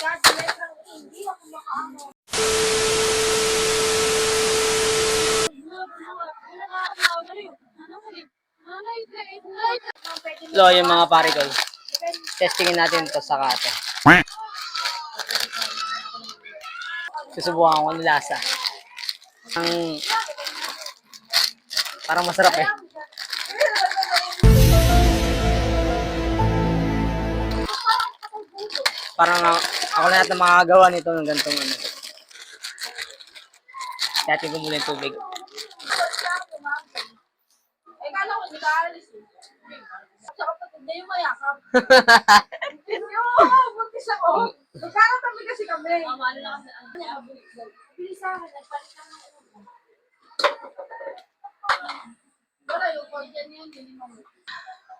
Hello, yung mga pare ko. Testingin natin ito sa kato. Susubukan ko ang lasa. Parang masarap eh. Parang ako na natin makakagawa nito ng ganitong ano. Dati ko muna yung tubig.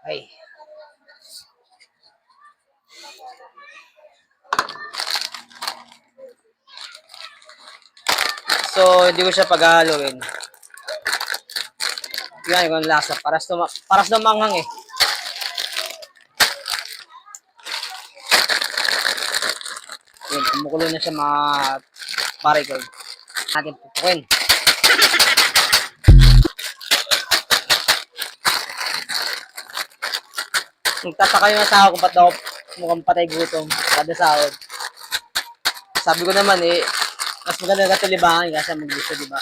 Ay. So, hindi ko siya paghahaluin. Tingnan ko ang lasa. Paras na manghang eh. Yun, kumukulo na siya mga pare ko. Natin pupukin. Nagtataka yung asawa kung ba't daw mukhang patay gutom kada sahod. Sabi ko naman eh, mas maganda na tulibangan kasi mag-gusto, diba?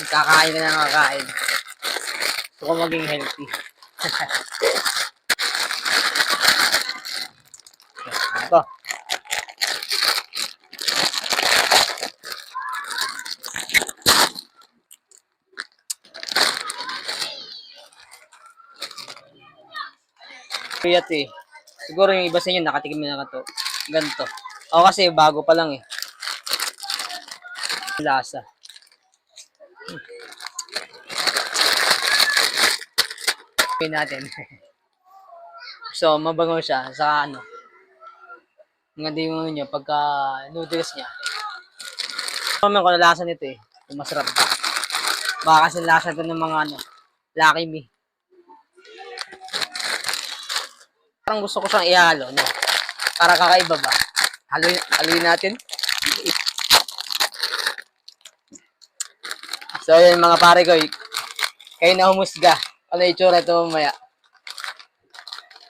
Kakain ka na kakain. Gusto ko maging healthy. Ito. Kaya eh. Siguro yung iba sa inyo nakatikim na to. Ganito. Ako kasi bago pa lang eh. Lasa. Pin natin. So, mabango siya sa ano. Ngandi yung ano niya pagka noodles niya. Naman ko na lasa nito eh. Masarap ba. Baka kasi lasa ito ng mga ano, Lucky Me. Parang gusto ko siyang ihalo, no? Para kakaiba ba? Haluin natin. So, yun mga pare ko, kayo na humusga. Ano itsura ito mamaya?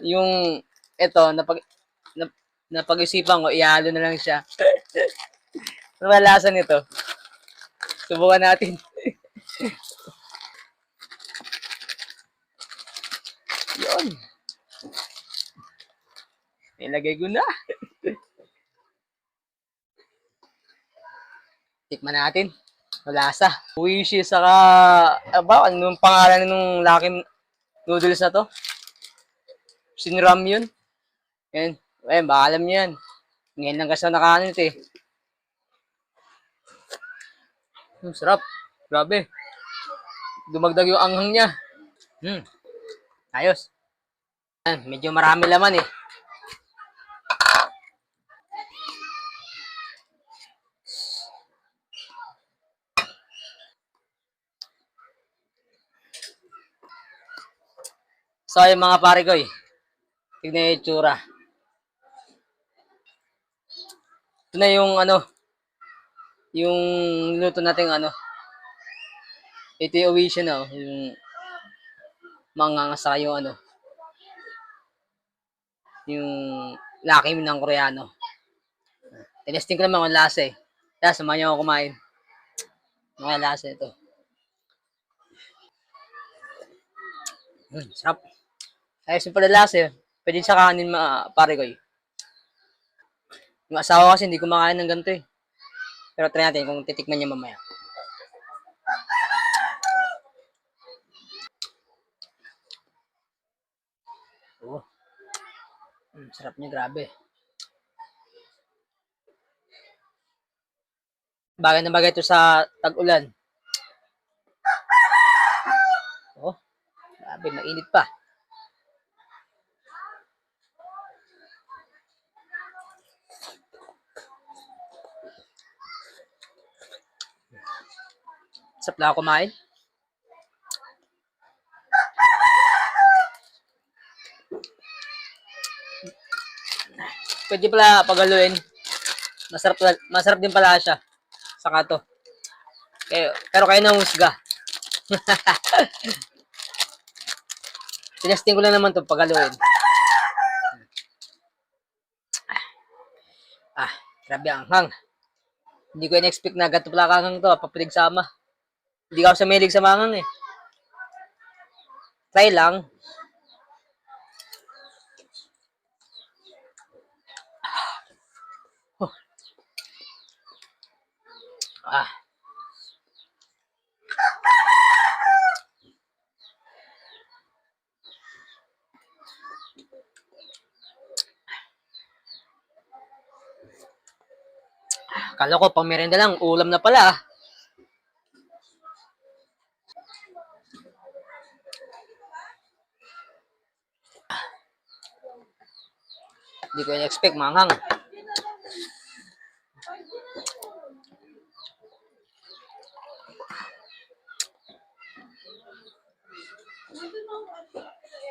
Yung, ito, napag-isipan ko, ihalo na lang siya. Ano ba lasa nito? Subukan natin. Yun. Nilagay ko na. Tikman natin. Malasa. Uishi saka, anong pangalan nung Lucky noodles na to? Sinram yun. Yan. Baka alam niyo yan. Ngayon lang kasi nakaano ito eh. Sarap. Grabe. Dumagdag yung anghang niya. Ayos. Medyo marami laman eh. So, yung mga pare ko eh. Tignan yung itsura. Ito na yung ano, yung luto natin ano. Ito yung uwisyo na, yung mangangasa yung ano, yung Lucky Me ng Koreano. Tinesting ko naman ang lasa eh. Kaya samahan niyo ako kumain. Mga lasa ito. Sarap. Ayos yung pala lasa eh. Pwede sa kanin pare ko eh. Yung asawa kasi hindi kumakain ng ganito eh. Pero try natin kung titikman niya mamaya. Oh. Sarap niya, grabe. Bagay na bagay ito sa tag-ulan. Oh, grabe, mainit pa. Sarap na ako kumain. Pwede pala pagaluin. Masarap din pala siya. Saka to. Pero kayo na husga. Tinesting ko lang naman to pagaluin. Grabe ang hang. Hindi ko in-expect na gato pala kangang to. Papilig sama. Hindi ka ako sa mahilig sa mangang eh. Try lang. Ah. Kala ko pang merienda lang, ulam na pala. Hindi ko in-expect manghang.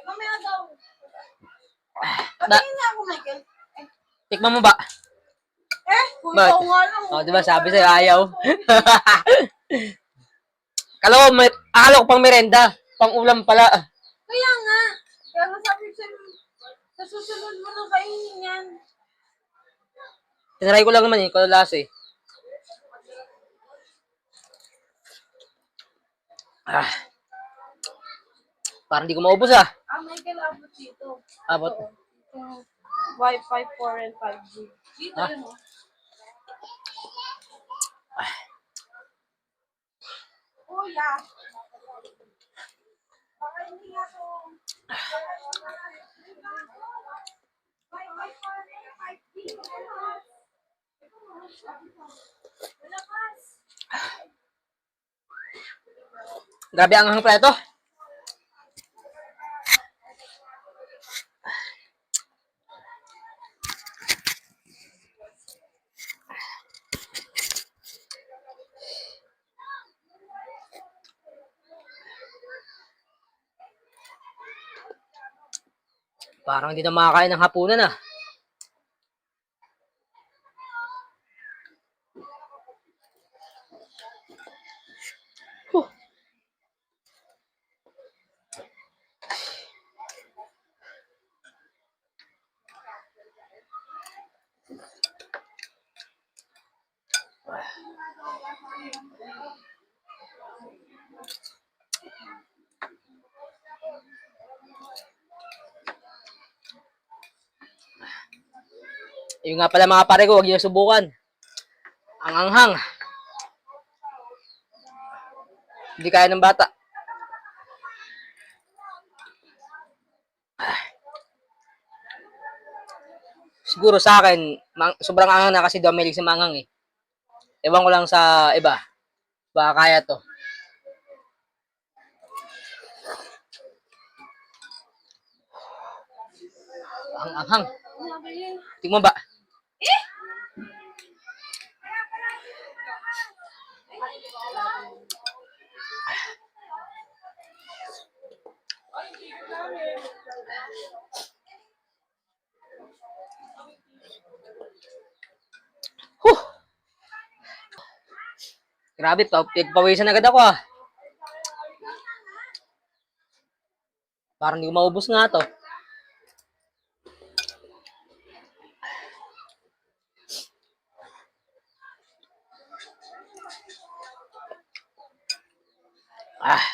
Mamaya daw. Na, Patingin nga ako, Michael. tikman mo ba? Kung Bakit? ikaw nga lang. Oh, di ba sabi sa'yo ayaw? Akala ko pang merienda. Pang ulam pala. Kaya nga. Kaya nga sabi ko sa'yo, sa susunod mo nang kainin yan. Tinry ko lang naman eh, kalalas eh. Parang di ko maubos ah. Michael, abot dito. Abot. Itong Wi-Fi 4 and 5G. Dito yun, oh. Kuya. Baka hindi nga to. Wi-Fi 4 and 5G. Malakas. Grabe ang hang pala ito. Parang hindi na makakain ng hapunan ah. Yung nga pala mga pare ko, huwag niyo subukan. Ang anghang. Hindi kaya ng bata. Siguro sa akin, sobrang anghang na kasi daw mahilig sa manghang eh. Ewan ko lang sa iba. Baka kaya to. Ang anghang. Tingnan mo ba? Huh! Grabe, pawisan agad ako ah. Parang hindi ko maubos nga to. Ah.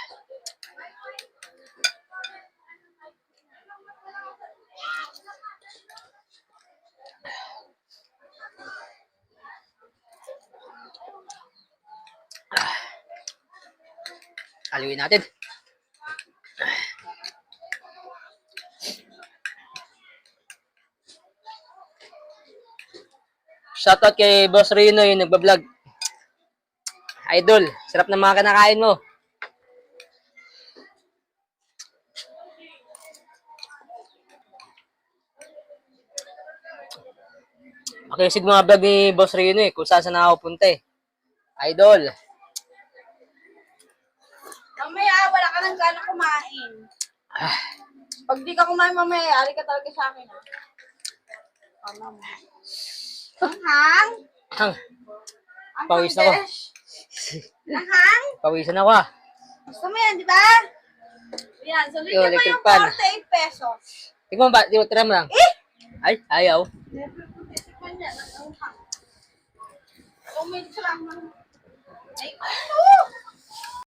Aliwin natin. Shoutout kay Boss Rino yung nagbablog. Idol, sarap ng mga kinakain mo. Makinig mga vlog ni Boss Rino eh, kung saan na ako punta eh. Idol. Mamaya, wala ka nang gano'ng kumain. Pag di ka kumain mamaya, ari ka talaga sa akin. ka naman. Langhang? Hang, Ang Pawis na ako. besh. Langhang? pawisan ako ah. Gusto mo yan, di ba? Yan, so Yung bigyan mo electric yung fan. 48 pesos. Tignan mo ba? Tira mo lang. Eh! Ay, ayaw. Never ko titikman yan, ang langhang. Umid lang. Ay, ano?